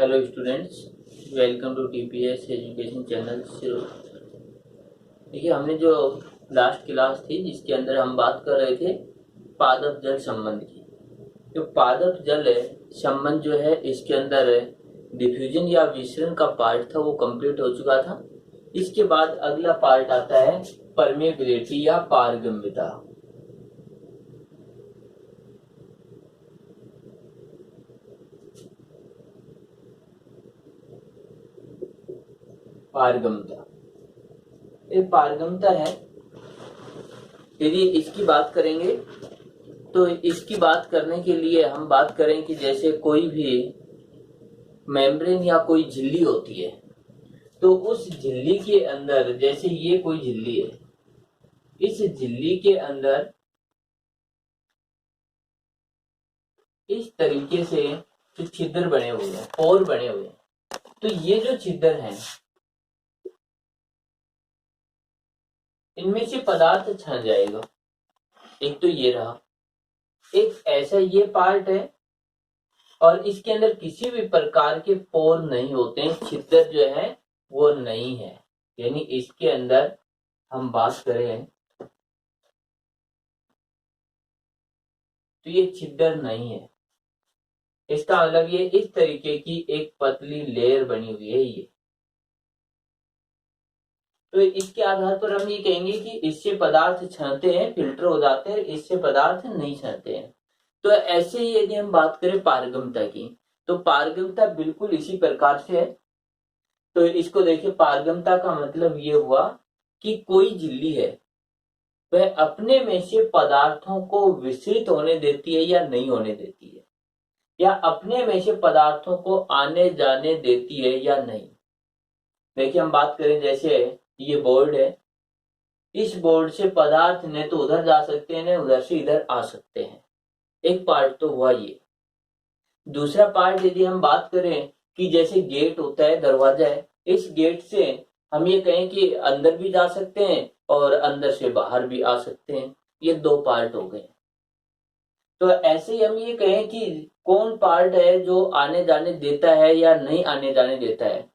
Hello students, welcome to TPS education channel. देखिए, हमने जो लास्ट क्लास थी जिसके अंदर हम बात कर रहे थे पादप जल संबंध की। जो पादप जल संबंध जो है इसके अंदर डिफ्यूजन या विसरण का पार्ट था वो कंप्लीट हो चुका था। इसके बाद अगला पार्ट आता है परमेबिलिटी या पारगम्यता। पारगम्यता, ये पारगम्यता है। यदि इसकी बात करेंगे तो इसकी बात करने के लिए हम बात करें कि जैसे कोई भी मेम्ब्रेन या कोई झिल्ली होती है, तो उस झिल्ली के अंदर, जैसे ये कोई झिल्ली है, इस झिल्ली के अंदर इस तरीके से जो छिद्र बने हुए हैं, पोर बने हुए हैं, तो ये जो छिद्र हैं इनमें से पदार्थ छन जाएगा। एक तो ये रहा, एक ऐसा ये पार्ट है और इसके अंदर किसी भी प्रकार के पोर नहीं होते हैं, छिद्र जो है वो नहीं है। यानी इसके अंदर हम बात करें तो ये छिद्र नहीं है। इसका मतलब ये इस तरीके की एक पतली लेयर बनी हुई है ये। तो इसके आधार पर हम ये कहेंगे कि इससे पदार्थ छनते हैं, फिल्टर हो जाते हैं, इससे पदार्थ नहीं छनते हैं। तो ऐसे ही यदि हम बात करें पारगम्यता की, तो पारगम्यता बिल्कुल इसी प्रकार से है। तो इसको देखिए, पारगम्यता का मतलब ये हुआ कि कोई झिल्ली है वह अपने में से पदार्थों को विसरित होने देती है या नहीं होने देती है, या अपने में से पदार्थों को आने जाने देती है या नहीं। देखिए, हम बात करें जैसे ये बोर्ड है, इस बोर्ड से पदार्थ न तो उधर जा सकते हैं न उधर से इधर आ सकते हैं। एक पार्ट तो हुआ ये। दूसरा पार्ट यदि हम बात करें कि जैसे गेट होता है, दरवाजा है, इस गेट से हम ये कहें कि अंदर भी जा सकते हैं और अंदर से बाहर भी आ सकते हैं। ये दो पार्ट हो गए। तो ऐसे ही हम ये कहें कि कौन पार्ट है जो आने जाने देता है या नहीं आने जाने देता है,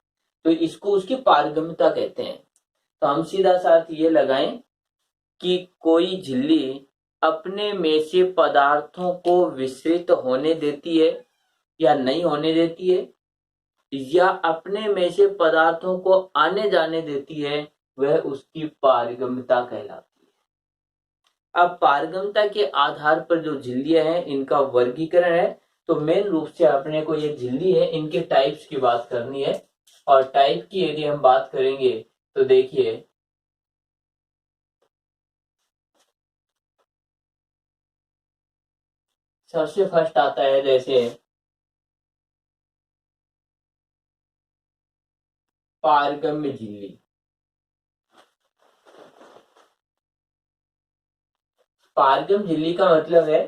तो इसको उसकी पारगम्यता कहते हैं। तो हम सीधा सा अर्थ ये लगाएं कि कोई झिल्ली अपने में से पदार्थों को विसरित होने देती है या नहीं होने देती है, या अपने में से पदार्थों को आने जाने देती है, वह उसकी पारगम्यता कहलाती है। अब पारगम्यता के आधार पर जो झिल्लियां हैं इनका वर्गीकरण है। तो मेन रूप से अपने को ये झिल्ली है, इनके टाइप्स की बात करनी है। और टाइप की यदि हम बात करेंगे तो देखिए, सबसे फर्स्ट आता है जैसे पारगम्य झिल्ली। पारगम्य झिल्ली का मतलब है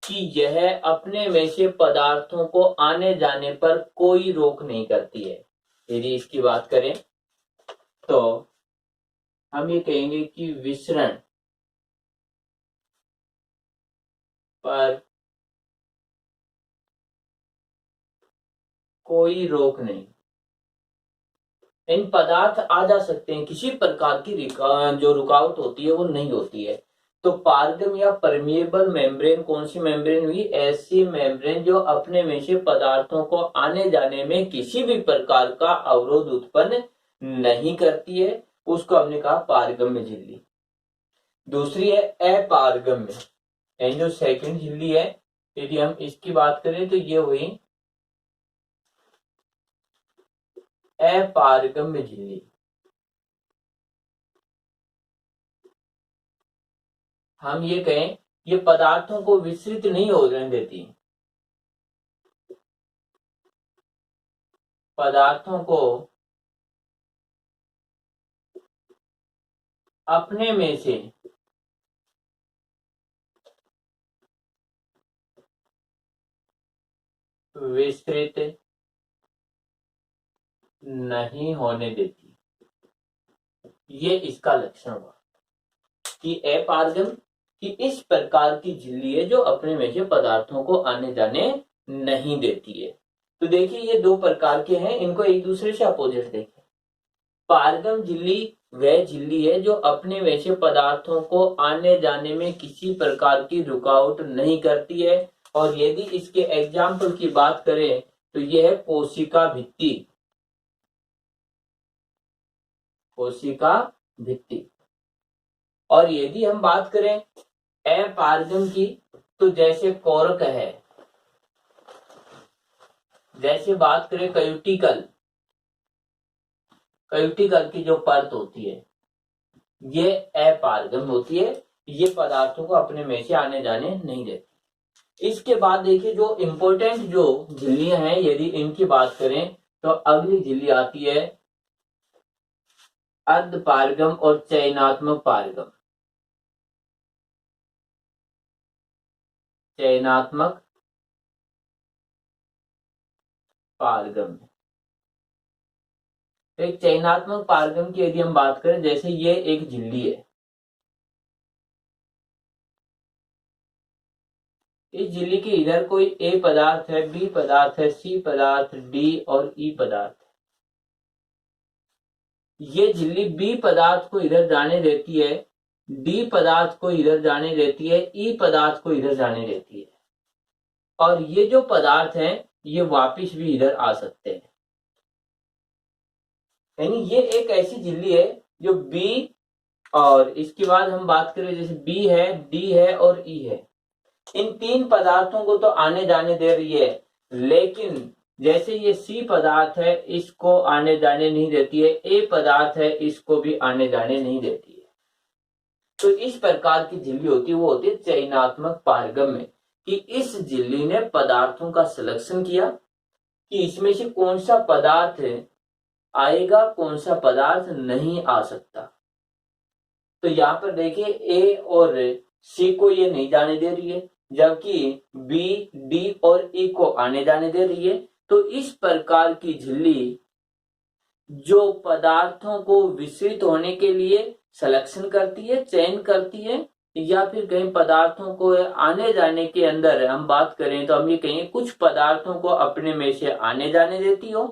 कि यह अपने में से पदार्थों को आने जाने पर कोई रोक नहीं करती है। यदि इसकी बात करें तो हम ये कहेंगे कि विसरण पर कोई रोक नहीं। इन पदार्थ आ जा सकते हैं, किसी प्रकार की जो रुकावट होती है वो नहीं होती है। तो पारगम या परमिएबल मेम्ब्रेन कौन सी मेम्ब्रेन हुई? ऐसी मेम्ब्रेन जो अपने में से पदार्थों को आने जाने में किसी भी प्रकार का अवरोध उत्पन्न नहीं करती है, उसको हमने कहा पारगम्य झिल्ली। दूसरी है अपारगम्य, यानी जो सेकंड झिल्ली है, यदि हम इसकी बात करें तो ये हुई अपारगम्य झिल्ली। हम ये कहें ये पदार्थों को विसरित नहीं होने देती, पदार्थों को अपने में से विस्तृत नहीं होने देती। ये इसका लक्षण हुआ कि अपारगम कि इस प्रकार की झिल्ली है जो अपने में से पदार्थों को आने जाने नहीं देती है। तो देखिए ये दो प्रकार के हैं, इनको एक दूसरे से अपोजिट देखें। पारगम झिल्ली वह झिल्ली है जो अपने वैसे पदार्थों को आने जाने में किसी प्रकार की रुकावट नहीं करती है। और यदि इसके एग्जाम्पल की बात करें तो यह है कोशिका भित्ति। कोशिका भित्ति। और यदि हम बात करें अपारगम की, तो जैसे कोरक है, जैसे बात करें क्यूटिकल, क्यूटिकल की जो परत होती है ये अपारगम होती है, ये पदार्थों को अपने में से आने जाने नहीं देती। इसके बाद देखिए जो इंपॉर्टेंट जो झिल्लियां हैं, यदि इनकी बात करें तो अगली झिल्ली आती है अर्धपारगम और चयनात्मक पारगम। चयनात्मक पारगम। तो एक चयनात्मक पारगम की यदि हम बात करें, जैसे ये एक झिल्ली है, इस झिल्ली के इधर कोई ए पदार्थ है, बी पदार्थ है, सी पदार्थ, डी और ई पदार्थ। ये झिल्ली बी पदार्थ को इधर जाने देती है, डी पदार्थ को इधर जाने देती है, ई पदार्थ को इधर जाने देती है। और ये जो पदार्थ हैं ये वापिस भी इधर आ सकते हैं। यानी ये एक ऐसी झिल्ली है जो बी, और इसके बाद हम बात करें जैसे बी है, डी है और ई है, इन तीन पदार्थों को तो आने जाने दे रही है, लेकिन जैसे ये सी पदार्थ है इसको आने जाने नहीं देती है, ए पदार्थ है इसको भी आने जाने नहीं देती है। तो इस प्रकार की झिल्ली होती है, वो होती है चयनात्मक पारगम में, कि इस झिल्ली ने पदार्थों का सिलेक्शन किया कि इसमें से कौन सा पदार्थ आएगा, कौन सा पदार्थ नहीं आ सकता। तो यहाँ पर देखिए ए और सी को ये नहीं जाने दे रही है, जबकि बी, डी और ई को आने जाने दे रही है। तो इस प्रकार की झिल्ली जो पदार्थों को विसरित होने के लिए सिलेक्शन करती है, चयन करती है, या फिर कहीं पदार्थों को आने जाने के अंदर हम बात करें तो हम ये कहेंगे कुछ पदार्थों को अपने में से आने जाने देती हो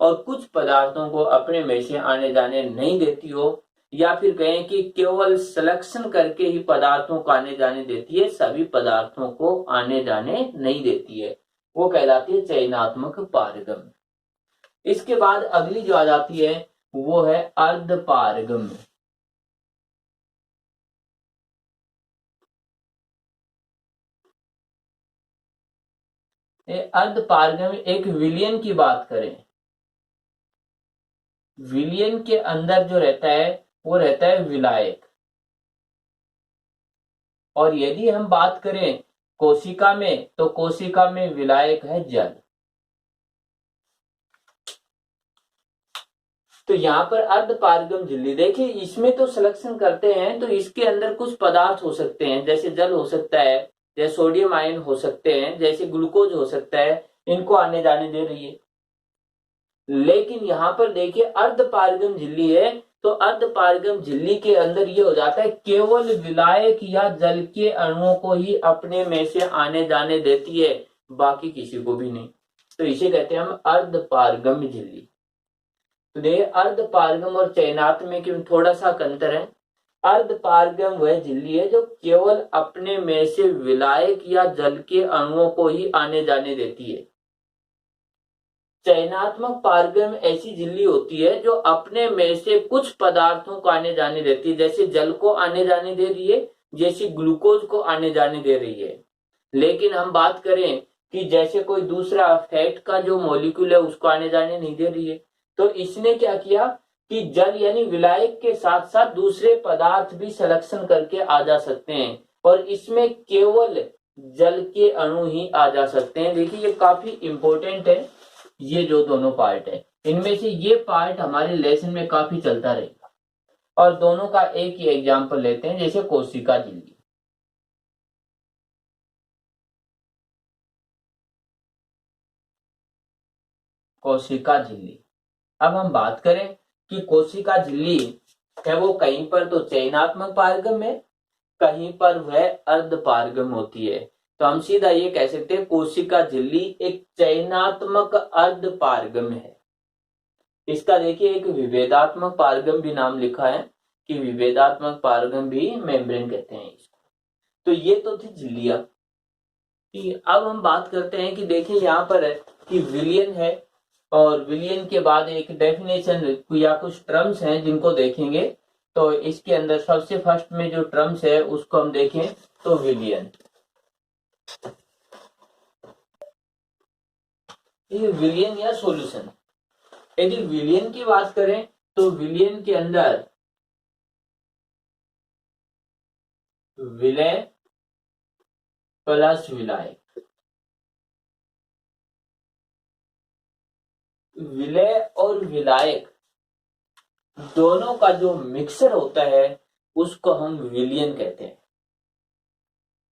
और कुछ पदार्थों को अपने में से आने जाने नहीं देती हो, या फिर कहें कि केवल सिलेक्शन करके ही पदार्थों को आने जाने देती है, सभी पदार्थों को आने जाने नहीं देती है, वो कहलाती है चयनात्मक पारगम। इसके बाद अगली जो आ जाती है वो है अर्धपारगम। अर्धपारगम एक विलयन की बात करें, विलयन के अंदर जो रहता है वो रहता है विलायक। और यदि हम बात करें कोशिका में, तो कोशिका में विलायक है जल। तो यहाँ पर अर्धपारगम झिल्ली देखिए, इसमें तो सिलेक्शन करते हैं तो इसके अंदर कुछ पदार्थ हो सकते हैं, जैसे जल हो सकता है, जैसे सोडियम आयन हो सकते हैं, जैसे ग्लूकोज हो सकता है, इनको आने जाने दे रही है। लेकिन यहाँ पर देखिए अर्धपारगम झिल्ली है, तो अर्धपारगम झिल्ली के अंदर ये हो जाता है केवल विलायक या जल के अणुओं को ही अपने में से आने जाने देती है, बाकी किसी को भी नहीं। तो इसे कहते हैं हम अर्धपारगम झिल्ली। तो देखिए अर्धपारगम और चयनात्मक में थोड़ा सा अंतर है। अर्धपारगम वह झिल्ली है जो केवल अपने में से विलायक या जल के अणुओं को ही आने जाने देती है। चयनात्मक पारगम ऐसी झिल्ली होती है जो अपने में से कुछ पदार्थों को आने जाने देती है, जैसे जल को आने जाने दे रही है, जैसे ग्लूकोज को आने जाने दे रही है। लेकिन हम बात करें कि जैसे कोई दूसरा फैट का जो मॉलिक्यूल है उसको आने जाने नहीं दे रही है, तो इसने क्या किया कि जल यानी विलायक के साथ साथ दूसरे पदार्थ भी सिलेक्शन करके आ जा सकते हैं, और इसमें केवल जल के अणु ही आ जा सकते हैं। देखिए ये काफी इंपॉर्टेंट है, ये जो दोनों पार्ट है इनमें से ये पार्ट हमारे लेसन में काफी चलता रहेगा। और दोनों का एक ही एग्जांपल लेते हैं, जैसे कोशिका झिल्ली। कोशिका झिल्ली, अब हम बात करें कि कोशिका झिल्ली है वो कहीं पर तो चयनात्मक पारगम है, कहीं पर वह अर्धपारगम होती है। तो हम सीधा ये कह सकते हैं कोशिका झिल्ली एक चयनात्मक अर्ध पारगम्य है। इसका देखिए एक विभेदात्मक पारगम भी नाम लिखा है कि विभेदात्मक पारगम भी मेम्ब्रेन कहते हैं इसको। तो ये तो थी झिल्लियां। अब हम बात करते हैं कि देखिए यहाँ पर है कि विलियन है और विलियन के बाद एक डेफिनेशन या कुछ टर्म्स हैं जिनको देखेंगे। तो इसके अंदर सबसे फर्स्ट में जो टर्म्स है उसको हम देखें तो विलियन, ये विलियन या सॉल्यूशन। यदि विलियन की बात करें तो विलियन के अंदर विलय प्लस विलायक, विलय और विलायक दोनों का जो मिक्सर होता है उसको हम विलियन कहते हैं।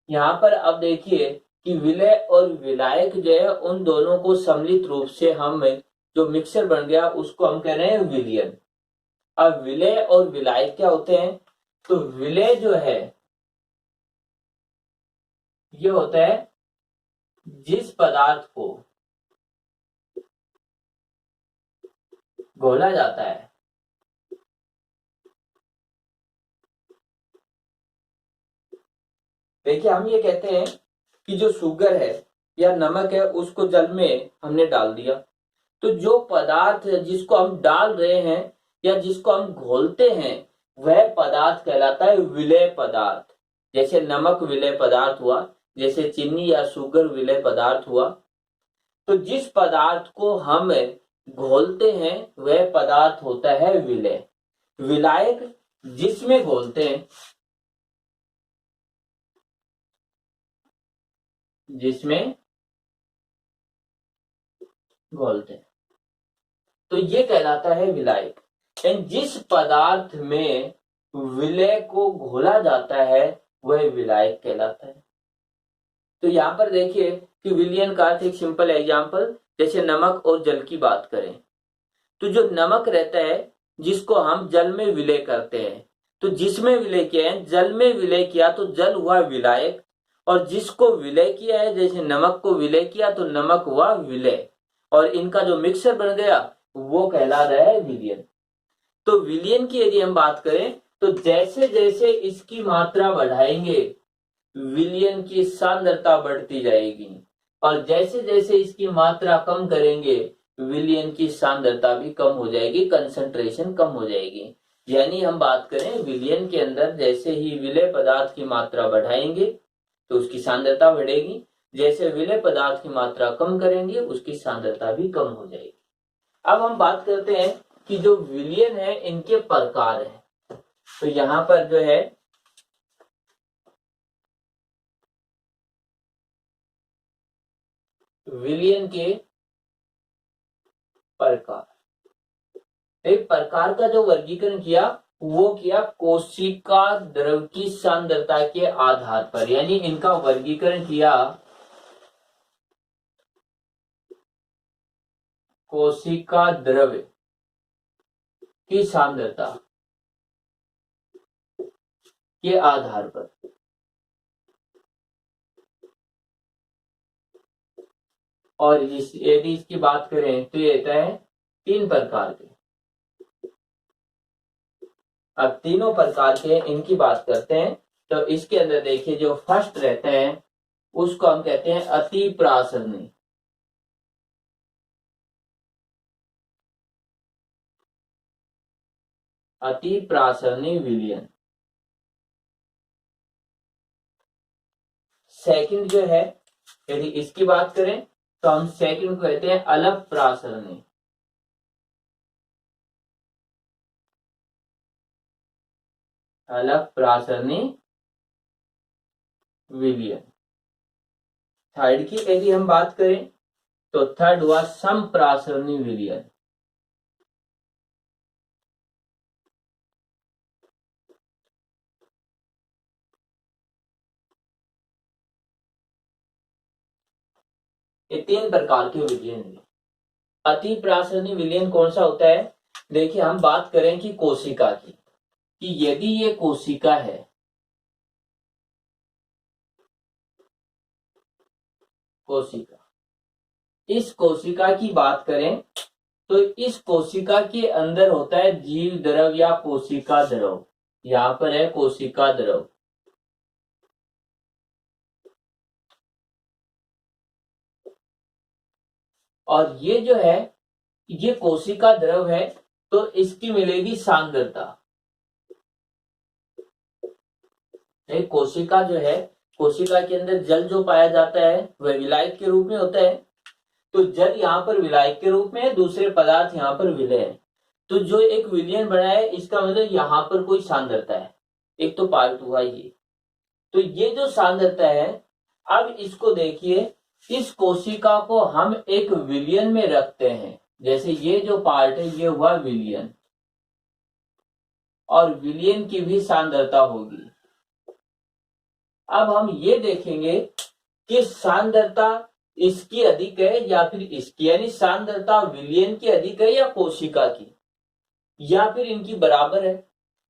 यहां पर अब देखिए कि विलय और विलायक जो है उन दोनों को सम्मिलित रूप से हम जो मिक्सर बन गया उसको हम कह रहे हैं विलियन। अब विलय और विलायक क्या होते हैं? तो विलय जो है ये होता है जिस पदार्थ को घोला जाता है, देखिए हम ये कहते हैं कि जो शुगर है या नमक है उसको जल में हमने डाल दिया, तो जो पदार्थ है जिसको हम डाल रहे हैं या जिसको हम घोलते हैं वह पदार्थ कहलाता है विलय पदार्थ। जैसे नमक विलय पदार्थ हुआ, जैसे चीनी या शुगर विलय पदार्थ हुआ। तो जिस पदार्थ को हम घोलते हैं वह पदार्थ होता है विलय। विलायक जिसमें घोलते हैं, जिसमें घोलते हैं तो ये कहलाता है विलायक। एंड जिस पदार्थ में विलय को घोला जाता है वह विलायक कहलाता है। तो यहाँ पर देखिए कि विलियन का अर्थ एक सिंपल एग्जांपल, जैसे नमक और जल की बात करें तो जो नमक रहता है जिसको हम जल में विलय करते हैं, तो जिसमें विलय किया है, जल में विलय किया तो जल हुआ विलायक, और जिसको विलय किया है जैसे नमक को विलय किया तो नमक हुआ विलय, और इनका जो मिक्सर बन गया वो कहला रहा है विलियन। तो विलियन की यदि हम बात करें तो जैसे जैसे इसकी मात्रा बढ़ाएंगे विलियन की सांद्रता बढ़ती जाएगी, और जैसे जैसे इसकी मात्रा कम करेंगे विलियन की सांद्रता भी कम हो जाएगी, कंसंट्रेशन कम हो जाएगी। यानी हम बात करें विलियन के अंदर जैसे ही विलय पदार्थ की मात्रा बढ़ाएंगे तो उसकी सांद्रता बढ़ेगी, जैसे विलय पदार्थ की मात्रा कम करेंगे उसकी सांद्रता भी कम हो जाएगी। अब हम बात करते हैं कि जो विलियन है इनके प्रकार हैं। तो यहां पर जो है विलियन के प्रकार, एक प्रकार का जो वर्गीकरण किया वो किया कोशिका द्रव की सांद्रता के आधार पर, यानी इनका वर्गीकरण किया कोशिका द्रव की सांद्रता के आधार पर। और यदि इसकी बात करें तो ये रहता है 3 प्रकार के। अब तीनों प्रकार के इनकी बात करते हैं। तो इसके अंदर देखिए जो फर्स्ट रहते हैं उसको हम कहते हैं अति प्रासरणी। अति प्रासरणी विलियन। सेकंड जो है यदि इसकी बात करें तो हम सेकंड को कहते हैं अलप प्रासरणी। अलप प्रासरणी विलियन। थर्ड की यदि हम बात करें तो थर्ड हुआ समप्रासरणी विलियन। ये 3 प्रकार के विलियन है। अति प्रासरणी विलियन कौन सा होता है? देखिए हम बात करें कि कोशिका की, कि यदि ये कोशिका है कोशिका। इस कोशिका की बात करें तो इस कोशिका के अंदर होता है जीव द्रव या कोशिका द्रव। यहां पर है कोशिका द्रव। और ये जो है ये कोशिका द्रव है, तो इसकी मिलेगी सांद्रता। एक कोशिका जो है, कोशिका के अंदर जल जो पाया जाता है वह विलायक के रूप में होता है। तो जल यहाँ पर विलायक के रूप में है, दूसरे पदार्थ यहाँ पर विलय है। तो जो एक विलयन बना है इसका मतलब यहाँ पर कोई सांद्रता है। एक तो पार्ट हुआ ये। तो ये जो सांद्रता है, अब इसको देखिए, इस कोशिका को हम एक विलयन में रखते हैं। जैसे ये जो पार्ट है ये हुआ विलयन, और विलयन की भी सांद्रता होगी। अब हम ये देखेंगे कि सांद्रता इसकी अधिक है या फिर इसकी, यानी सांद्रता विलयन की अधिक है या कोशिका की, या फिर इनकी बराबर है।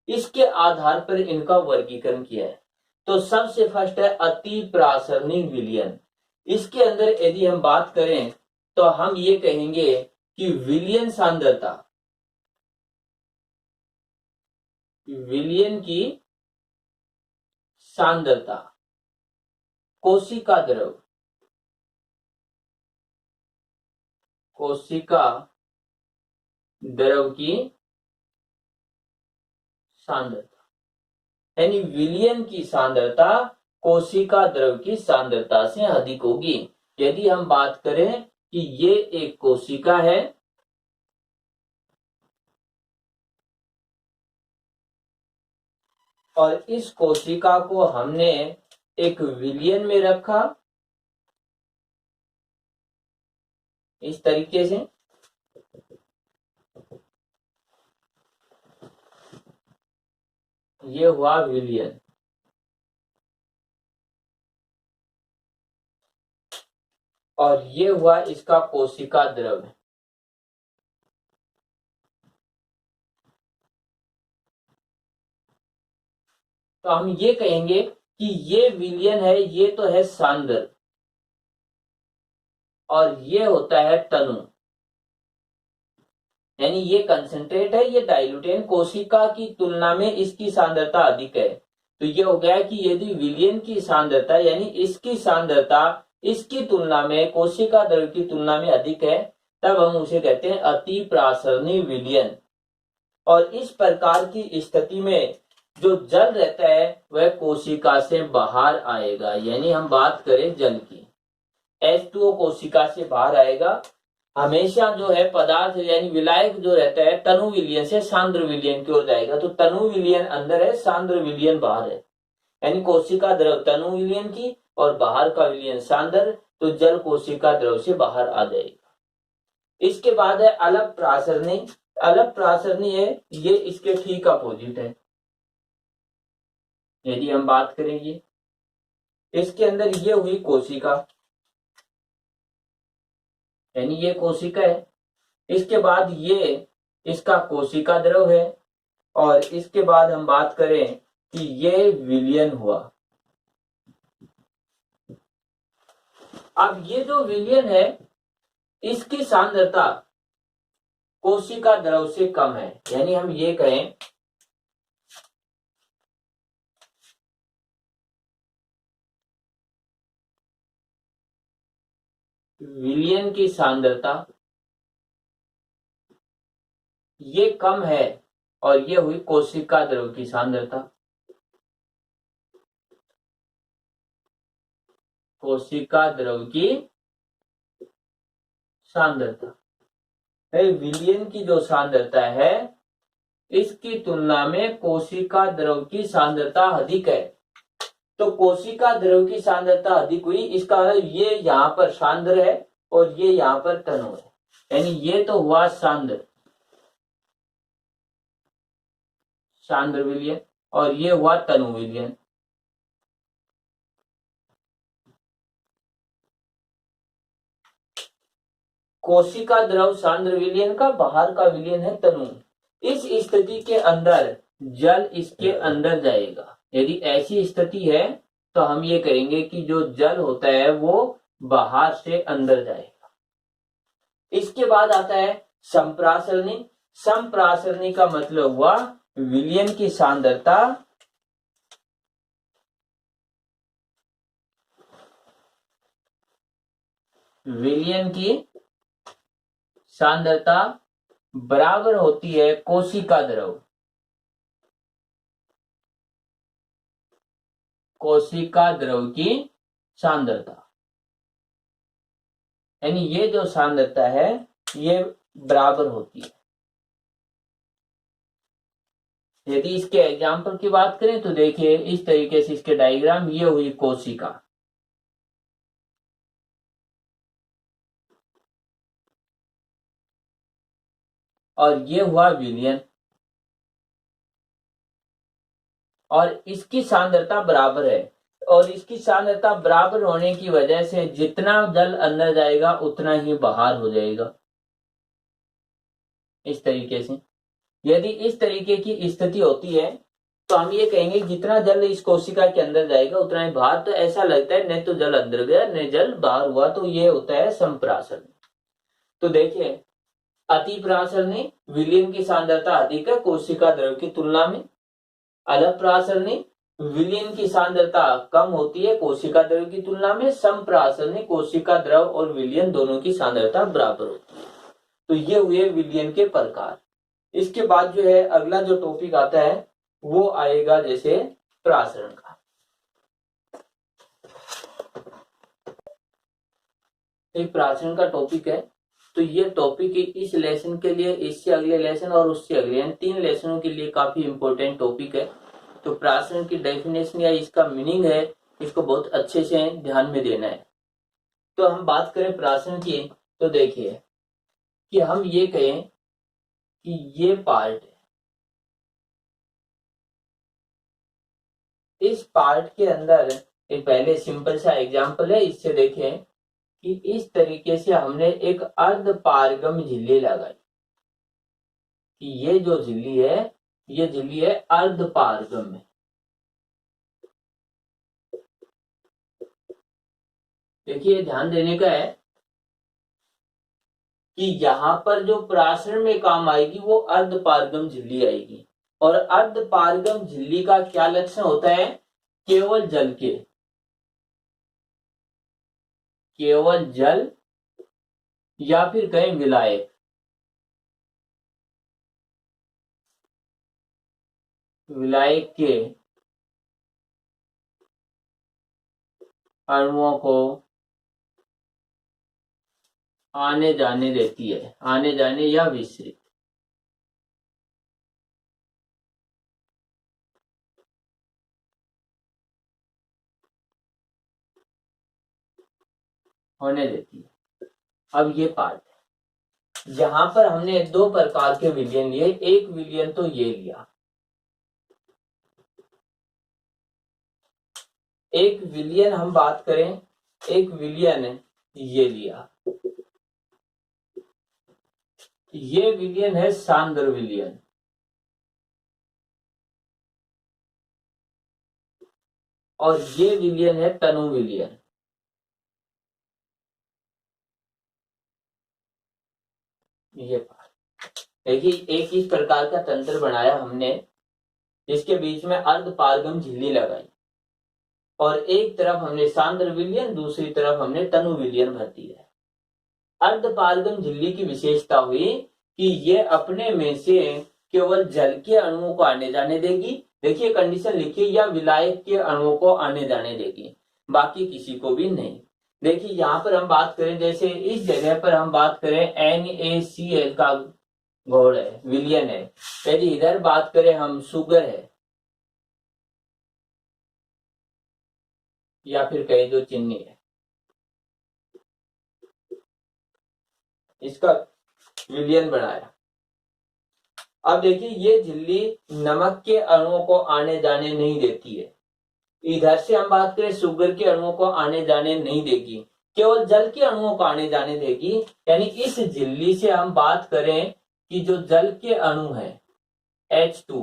इसके आधार पर इनका वर्गीकरण किया है। तो सबसे फर्स्ट है अति प्रासरणिक विलयन। इसके अंदर यदि हम बात करें तो हम ये कहेंगे कि विलयन सांद्रता, विलयन की सांद्रता कोशिका द्रव, कोशिका द्रव की सांद्रता, यानी विलयन की सांद्रता कोशिका द्रव की सांद्रता से अधिक होगी। यदि हम बात करें कि ये एक कोशिका है और इस कोशिका को हमने एक विलयन में रखा इस तरीके से, ये हुआ विलयन। और ये हुआ इसका कोशिका द्रव। तो हम ये कहेंगे कि ये विलयन है, ये तो है सांद्र, और ये होता है तनु, यानी ये कंसंट्रेट है, ये डाइल्यूट है। कोशिका की तुलना में इसकी सांद्रता अधिक है। तो ये हो गया कि यदि विलयन की सांद्रता यानी इसकी सांद्रता इसकी तुलना में, कोशिका द्रव की तुलना में अधिक है, तब हम उसे कहते हैं अति प्रासरणिक विलयन। और इस प्रकार की स्थिति में जो जल रहता है वह कोशिका से बाहर आएगा। यानी हम बात करें जल की, H2O कोशिका से बाहर आएगा। हमेशा जो है पदार्थ यानी विलायक जो रहता है तनु विलयन से सांद्र विलयन की ओर जाएगा। तो तनु विलयन अंदर है, सांद्र विलयन बाहर है। यानी कोशिका द्रव तनु विलयन की और बाहर का विलयन सांद्र, तो जल कोशिका द्रव से बाहर आ जाएगा। इसके बाद है अलग प्रासरणी। अलग प्रासरणी है, ये इसके ठीक अपोजिट है। यदि हम बात करेंगे इसके अंदर ये हुई कोशिका, यानी ये कोशिका है। इसके बाद ये इसका कोशिका द्रव है, और इसके बाद हम बात करें कि ये विलयन हुआ। अब ये जो विलयन है इसकी सांद्रता कोशिका द्रव से कम है। यानी हम ये कहें विलयन की सांद्रता ये कम है, और ये हुई कोशिका द्रव की सांद्रता। कोशिका द्रव की सांद्रता, विलयन की जो सांद्रता है इसकी तुलना में कोशिका द्रव की सांद्रता अधिक है। तो कोशिका द्रव की सांद्रता अधिक हुई, इसका ये यहाँ पर सांद्र है और ये यहाँ पर तनु है। यानी ये तो हुआ सांद्र, सांद्र विलयन, और ये हुआ तनु विलयन। कोशिका द्रव सांद्र विलयन का, बाहर का विलयन है तनु। इस स्थिति के अंदर जल इसके अंदर जाएगा। यदि ऐसी स्थिति है तो हम ये करेंगे कि जो जल होता है वो बाहर से अंदर जाएगा। इसके बाद आता है संप्रासरणी। संप्रासरणी का मतलब हुआ विलयन की सांद्रता बराबर होती है कोशिका द्रव की सांद्रता। यानी ये जो सांद्रता है ये बराबर होती है। यदि इसके एग्जाम्पल की बात करें तो देखिए इस तरीके से इसके डायग्राम, ये हुई कोशिका, और ये हुआ विलयन, और इसकी सांद्रता बराबर है। और इसकी सांद्रता बराबर होने की वजह से जितना जल अंदर जाएगा उतना ही बाहर हो जाएगा। इस तरीके से यदि इस तरीके की स्थिति होती है तो हम ये कहेंगे जितना जल इस कोशिका के अंदर जाएगा उतना ही बाहर। तो ऐसा लगता है न तो जल अंदर गया न जल बाहर हुआ, तो ये होता है संप्रासरण। तो देखिए अतिप्रासरणी, विलयन की सांद्रता अधिक है कोशिका द्रव की तुलना में। अल्पप्रासरणी, विलयन की सांद्रता कम होती है कोशिका द्रव की तुलना में। संप्रासरणी, कोशिका द्रव और विलयन दोनों की सांद्रता बराबर होती है। तो ये हुए विलयन के प्रकार। इसके बाद जो है अगला जो टॉपिक आता है वो आएगा जैसे प्रासरण का। एक प्रासरण का टॉपिक है, तो ये टॉपिक इस लेसन के लिए, इससे अगले लेसन और उससे अगले, यानी 3 लेसनों के लिए काफी इंपॉर्टेंट टॉपिक है। तो प्रासरण की डेफिनेशन या इसका मीनिंग है, इसको बहुत अच्छे से ध्यान में देना है। तो हम बात करें प्रासरण की, तो देखिए कि हम ये कहें कि ये पार्ट है, इस पार्ट के अंदर एक पहले सिंपल सा एग्जांपल है, इससे देखें कि इस तरीके से हमने एक अर्ध पारगम झिल्ली लगाई कि ये जो झिल्ली है ये झिल्ली है अर्ध पारगम में। देखिए ध्यान देने का है कि यहां पर जो प्रासरण में काम आएगी वो अर्ध पारगम झिल्ली आएगी। और अर्ध पारगम झिल्ली का क्या लक्षण होता है? केवल जल या फिर कहीं विलायक, के अणुओं को आने जाने देती है, आने जाने या विसरित। होने देती है। अब ये पार्ट है जहां पर हमने 2 प्रकार के विलयन लिए। एक विलयन तो ये लिया, एक विलयन हम बात करें, एक विलयन ये लिया, ये विलयन है सांद्र विलयन। और ये विलयन है तनु विलयन। ये देखिए एक इस प्रकार का तंत्र बनाया हमने, जिसके बीच में अर्ध पारगम झिल्ली लगाई और एक तरफ हमने सांद्र विलयन, दूसरी तरफ हमने तनु विलयन भर दिया। अर्ध पारगम झिल्ली की विशेषता हुई कि ये अपने में से केवल जल के अणुओं को आने जाने देगी। देखिए कंडीशन लिखिए, या विलायक के अणुओं को आने जाने देगी, बाकी किसी को भी नहीं। देखिए यहाँ पर हम बात करें, जैसे इस जगह पर हम बात करें NaCl का घोल है, विलयन है। यदि इधर बात करें हम शुगर है, या फिर कहें जो चीनी है, इसका विलयन बनाया। अब देखिए ये झिल्ली नमक के अणुओं को आने जाने नहीं देती है। इधर से हम बात करें शुगर के अणुओं को आने जाने नहीं देगी, केवल जल के अणुओं को आने जाने देगी। यानी इस झिल्ली से हम बात करें कि जो जल के अणु है H2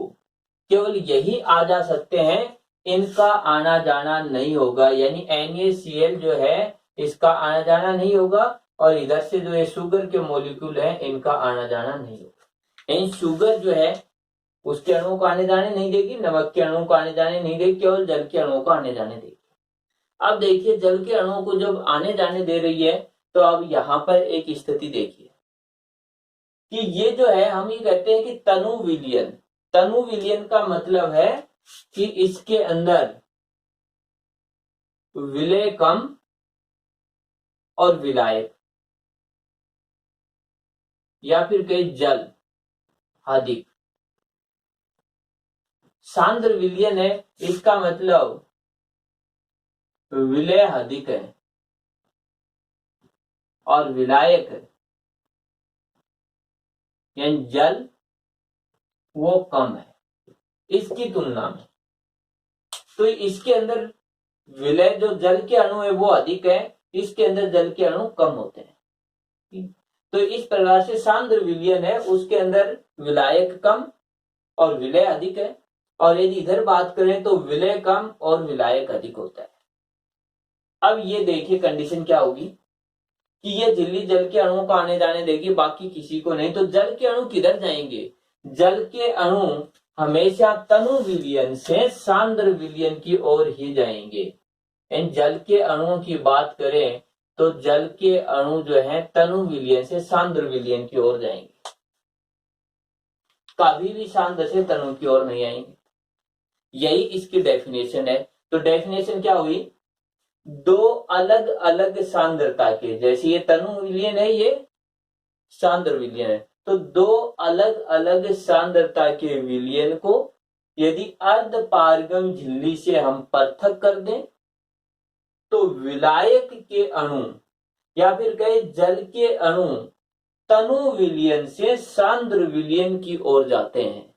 केवल यही आ जा सकते हैं, इनका आना जाना नहीं होगा। यानी NaCl जो है इसका आना जाना नहीं होगा, और इधर से जो ये शुगर के मॉलिक्यूल है इनका आना जाना नहीं होगा। यानी शुगर जो है उसके अणुओं को आने जाने नहीं देगी, नमक के अणुओं को आने जाने नहीं देगी, केवल जल के अणुओं को आने जाने देगी। अब देखिए जल के अणुओं को जब आने जाने दे रही है, तो अब यहां पर एक स्थिति देखिए कि ये जो है हम ये कहते हैं कि तनु विलयन। तनु विलयन का मतलब है कि इसके अंदर विलय कम और विलायक, या फिर कहीं जल अधिक। सांद्र विलयन है, इसका मतलब विलय अधिक है और विलायक है, यानी जल वो कम है इसकी तुलना में। तो इसके अंदर विलय जो जल के अणु है वो अधिक है, इसके अंदर जल के अणु कम होते हैं। तो इस प्रकार से सांद्र विलयन है, उसके अंदर विलायक कम और विलय अधिक है। और यदि इधर बात करें तो विलय कम और विलायक अधिक होता है। अब ये देखिए कंडीशन क्या होगी कि ये झिल्ली जल के अणुओं को आने जाने देगी, बाकी किसी को नहीं। तो जल के अणु किधर जाएंगे? जल के अणु हमेशा तनु विलयन से सांद्र विलयन की ओर ही जाएंगे। जल के अणुओं की बात करें तो जल के अणु जो है तनु विलयन से सांद्र विलयन की ओर जाएंगे, कभी भी सांद्र से तनु की ओर नहीं आएंगे। यही इसकी डेफिनेशन है। तो डेफिनेशन क्या हुई? दो अलग अलग सांद्रता के, जैसे ये तनु विलयन है, ये सांद्र विलयन है, तो दो अलग अलग सांद्रता के विलयन को यदि अर्ध पारगम झिल्ली से हम पृथक कर दें तो विलायक के अणु या फिर कहे जल के अणु तनु विलयन से सांद्र विलयन की ओर जाते हैं।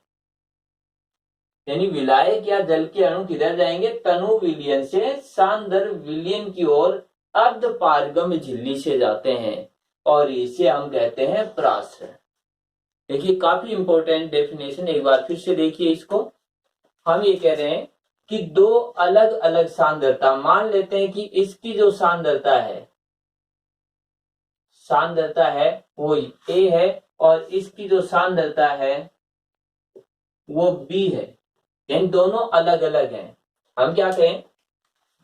यानी विलायक या जल के अणु किधर जाएंगे? तनु विलयन से सांद्र विलयन की ओर अर्ध पारगम झिल्ली से जाते हैं, और इसे हम कहते हैं प्रासरण। देखिए काफी इंपॉर्टेंट डेफिनेशन, एक बार फिर से देखिए इसको। हम ये कह रहे हैं कि दो अलग अलग सांद्रता, मान लेते हैं कि इसकी जो सांद्रता है वो A है और इसकी जो सांद्रता है वो B है, यानी दोनों अलग अलग हैं। हम क्या कहें?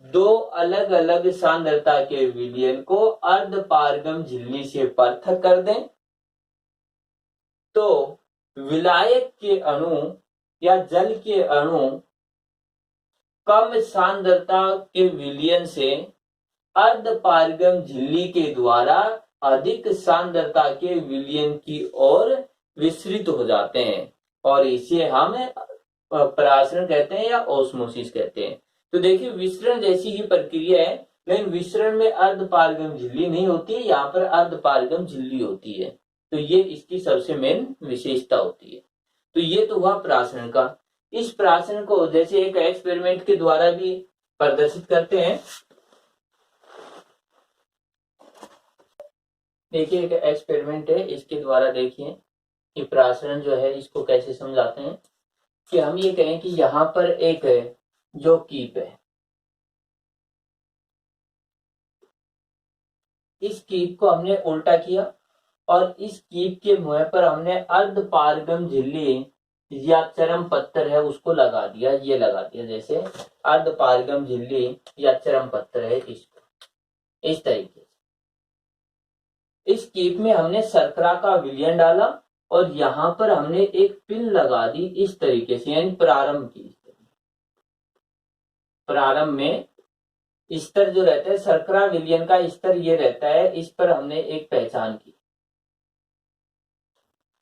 दो अलग अलग सांद्रता के विलयन को अर्ध पारगम झिल्ली से पृथक कर दें तो विलायक के अणु या जल के अणु कम सांद्रता के विलयन से अर्ध पारगम झिल्ली के द्वारा अधिक सांद्रता के विलयन की ओर विस्तृत हो जाते हैं, और इसे हम परासरण कहते हैं या ओस्मोसिस कहते हैं। तो देखिए विसरण जैसी ही प्रक्रिया है, लेकिन विसरण में अर्ध पारगम झिल्ली नहीं होती है, यहाँ पर अर्ध पारगम झिल्ली होती है। तो ये इसकी सबसे मेन विशेषता होती है। तो ये तो हुआ प्रासरण का। इस प्रासरण को जैसे एक एक्सपेरिमेंट के द्वारा भी प्रदर्शित करते हैं। देखिए एक एक्सपेरिमेंट है, इसके द्वारा देखिए कि प्रासरण जो है इसको कैसे समझाते हैं। कि हम ये कहें कि यहाँ पर एक जो कीप है, इस कीप को हमने उल्टा किया और इस कीप के मुंह पर हमने अर्ध पारगम झिल्ली या चरम पत्थर है उसको लगा दिया, ये लगा दिया। जैसे अर्ध पारगम झिल्ली या चरम पत्थर है, इसको इस तरीके से इस कीप में हमने शर्करा का विलयन डाला और यहां पर हमने एक पिन लगा दी इस तरीके से, यानी प्रारंभ की। प्रारंभ में स्तर जो रहता है शर्करा विलयन का स्तर ये रहता है, इस पर हमने एक पहचान की।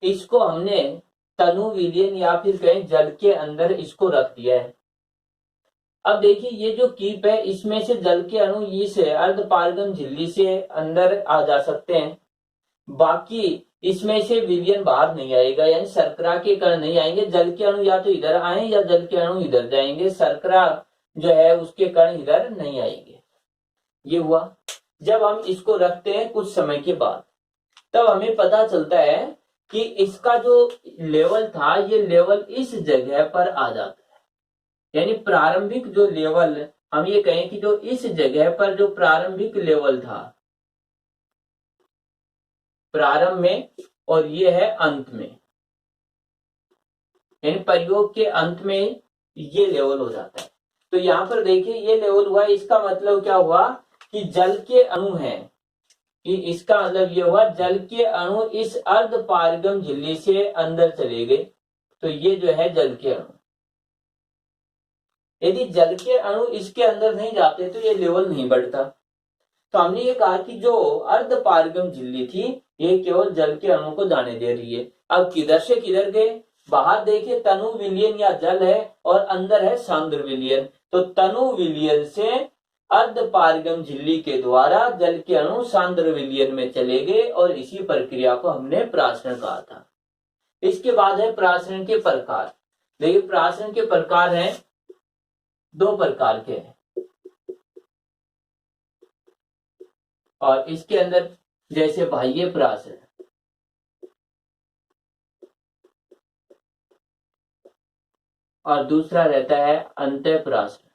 इसको हमने तनु विलयन या फिर कहीं जल के अंदर इसको रख दिया है। अब देखिए ये जो कीप है इसमें से जल के अणु इस अर्ध पारगम झिल्ली से अंदर आ जा सकते हैं, बाकी इसमें से विलयन बाहर नहीं आएगा, यानी शर्करा के कण नहीं आएंगे। जल के अणु या तो इधर आए या जल के अणु इधर जाएंगे, शर्करा जो है उसके कण इधर नहीं आएंगे। ये हुआ। जब हम इसको रखते हैं कुछ समय के बाद, तब हमें पता चलता है कि इसका जो लेवल था ये लेवल इस जगह पर आ जाता है, यानी प्रारंभिक जो लेवल हम ये कहें कि जो इस जगह पर जो प्रारंभिक लेवल था प्रारंभ में और ये है अंत में, यानी प्रयोग के अंत में ये लेवल हो जाता है। तो यहाँ पर देखिए ये लेवल हुआ, इसका मतलब क्या हुआ कि जल के अणु हैं, कि इसका मतलब ये हुआ जल के अणु इस अर्ध पारगम झिल्ली से अंदर चले गए। तो ये जो है जल के अणु, यदि जल के अणु इसके अंदर नहीं जाते तो ये लेवल नहीं बढ़ता। तो हमने ये कहा कि जो अर्ध पारगम झिल्ली थी ये केवल जल के अणु को जाने दे रही है। अब किधर से किधर गए, बाहर देखिए तनु विलयन या जल है और अंदर है सांद्र विलयन। तो तनु विलयन से अर्ध पारगम झिल्ली के द्वारा जल के अणु सांद्र विलयन में चले गए और इसी प्रक्रिया को हमने प्रासरण कहा था। इसके बाद है प्रासरण के प्रकार। देखिए प्रासरण के प्रकार हैं, दो प्रकार के हैं और इसके अंदर जैसे बाह्य प्रासरण और दूसरा रहता है अंतःप्रासरण।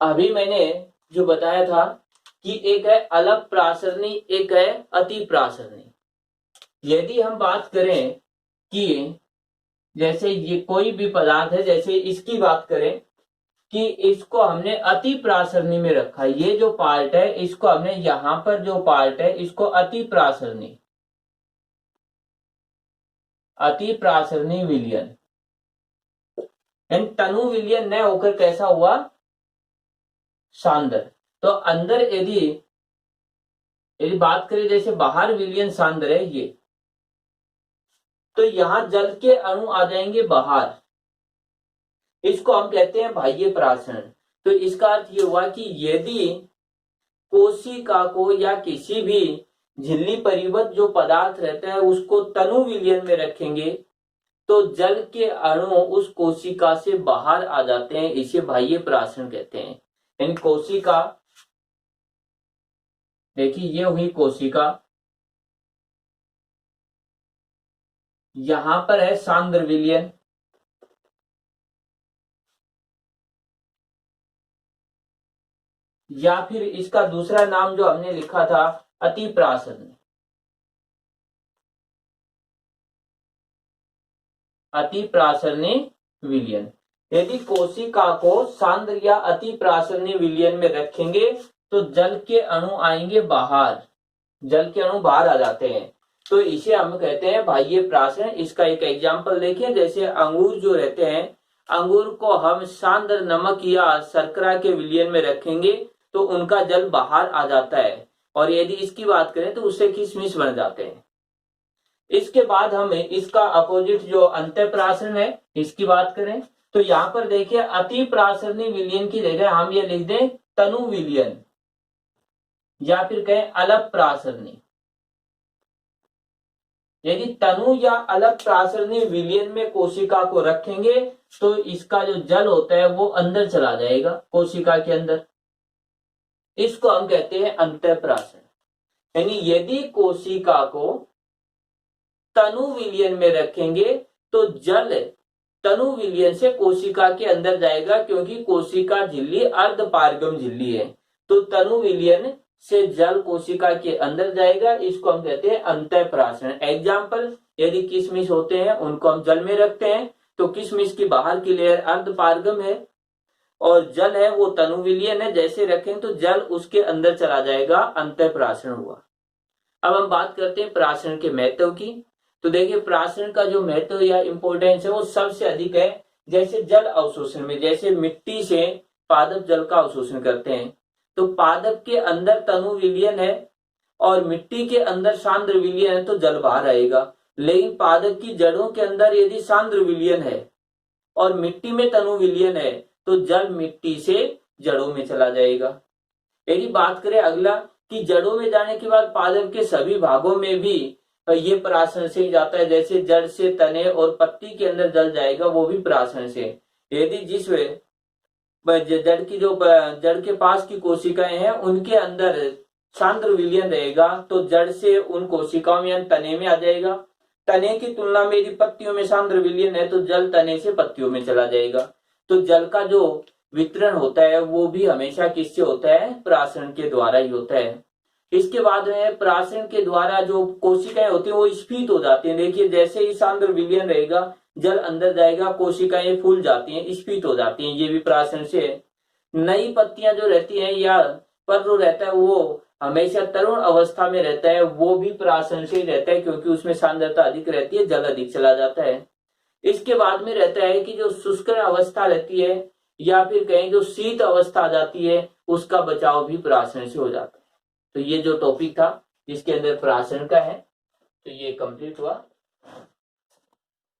अभी मैंने जो बताया था कि एक है अलप प्रासरणी, एक है अति प्रासरणी। यदि हम बात करें कि जैसे ये कोई भी पदार्थ है, जैसे इसकी बात करें कि इसको हमने अति प्रासरणी में रखा, ये जो पार्ट है इसको हमने यहां पर जो पार्ट है इसको अति प्रासरणी, अति प्रासरणी विलयन, तनु विलयन न होकर कैसा हुआ सांद्र। तो अंदर यदि बात करें जैसे बाहर विलयन सांद्र है ये, तो यहां जल के अणु आ जाएंगे बाहर, इसको हम कहते हैं बाह्य प्रासरण। तो इसका अर्थ ये हुआ कि यदि कोशिका को या किसी भी झिल्ली परिबद्ध जो पदार्थ रहता है उसको तनु विलयन में रखेंगे तो जल के अणु उस कोशिका से बाहर आ जाते हैं, इसे बाह्य प्रासरण कहते हैं। इन कोशिका, देखिए ये हुई कोशिका, यहां पर है सांद्र विलयन, या फिर इसका दूसरा नाम जो हमने लिखा था अति प्रासरणी, अति प्रासरणी विलयन। यदि कोशिका को सांद्र या अति प्रासरणी विलयन में रखेंगे तो जल के अणु आएंगे बाहर, जल के अणु बाहर आ जाते हैं, तो इसे हम कहते हैं बाह्य प्रासरण। इसका एक एग्जांपल देखें, जैसे अंगूर जो रहते हैं, अंगूर को हम सांद्र नमक या शर्करा के विलयन में रखेंगे तो उनका जल बाहर आ जाता है, और यदि इसकी बात करें तो उससे किशमिश बन जाते हैं। इसके बाद हम इसका अपोजिट जो अंतःप्रासरण है इसकी बात करें तो यहां पर देखिए अति प्रासरणी विलयन की जगह हम ये लिख दें तनु विलयन या फिर कहें अलप प्रासरणी। यदि तनु या अलप प्रासरणी विलयन में कोशिका को रखेंगे तो इसका जो जल होता है वो अंदर चला जाएगा कोशिका के अंदर, इसको हम कहते हैं अंतःप्रासरण। यानी यदि कोशिका को तनु विलयन में रखेंगे तो जल तनु विलयन से कोशिका के अंदर जाएगा, क्योंकि कोशिका झिल्ली अर्ध पारगम झिल्ली है, तो तनु विलयन से जल कोशिका के अंदर जाएगा, इसको हम कहते हैं अंतःप्रासरण। एग्जाम्पल, यदि किशमिश होते हैं उनको हम जल में रखते हैं तो किशमिश की बाहर की लेयर अर्ध पारगम है और जल है वो तनु विलयन है, जैसे रखें तो जल उसके अंदर चला जाएगा, अंतःप्रासरण हुआ। अब हम बात करते हैं प्रासरण के महत्व की। तो देखिए प्रासरण का जो महत्व या इंपॉर्टेंस है वो सबसे अधिक है। जैसे जल अवशोषण में, जैसे मिट्टी से पादप जल का अवशोषण करते हैं तो पादप के अंदर तनु विलयन है और मिट्टी के अंदर सांद्र विलयन है तो जल बाहर आएगा। लेकिन पादप की जड़ों के अंदर यदि सांद्र विलयन है और मिट्टी में तनु विलयन है तो जल मिट्टी से जड़ों में चला जाएगा। यदि बात करें अगला कि जड़ों में जाने के बाद पादप के सभी भागों में भी ये प्रासरण से ही जाता है, जैसे जड़ से तने और पत्ती के अंदर जल जाएगा वो भी प्रासरण से। यदि जिस जड़ की जो जड़ के पास की कोशिकाएं हैं उनके अंदर सांद्र विलयन रहेगा तो जड़ से उन कोशिकाओं में तने में आ जाएगा, तने की तुलना में यदि पत्तियों में सांद्र विलयन है तो जल तने से पत्तियों में चला जाएगा। तो जल का जो वितरण होता है वो भी हमेशा किससे होता है, प्रासरण के द्वारा ही होता है। इसके बाद में प्रासरण के द्वारा जो कोशिकाएं होती है वो स्फीत हो जाती हैं। देखिए जैसे ही सांद्र विलयन रहेगा जल अंदर जाएगा, कोशिकाएं फूल जाती हैं, स्फीत हो जाती हैं, ये भी प्रासरण से है। नई पत्तियां जो रहती हैं या पर्व रहता है वो हमेशा तरुण अवस्था में रहता है, वो भी प्रासरण से ही रहता है क्योंकि उसमें सांद्रता अधिक रहती है, जल अधिक चला जाता है। इसके बाद में रहता है कि जो शुष्क अवस्था रहती है या फिर कहें जो शीत अवस्था आ जाती है उसका बचाव भी प्रासरण से हो जाता है। तो ये जो टॉपिक था जिसके अंदर प्रासरण का है तो ये कंप्लीट हुआ।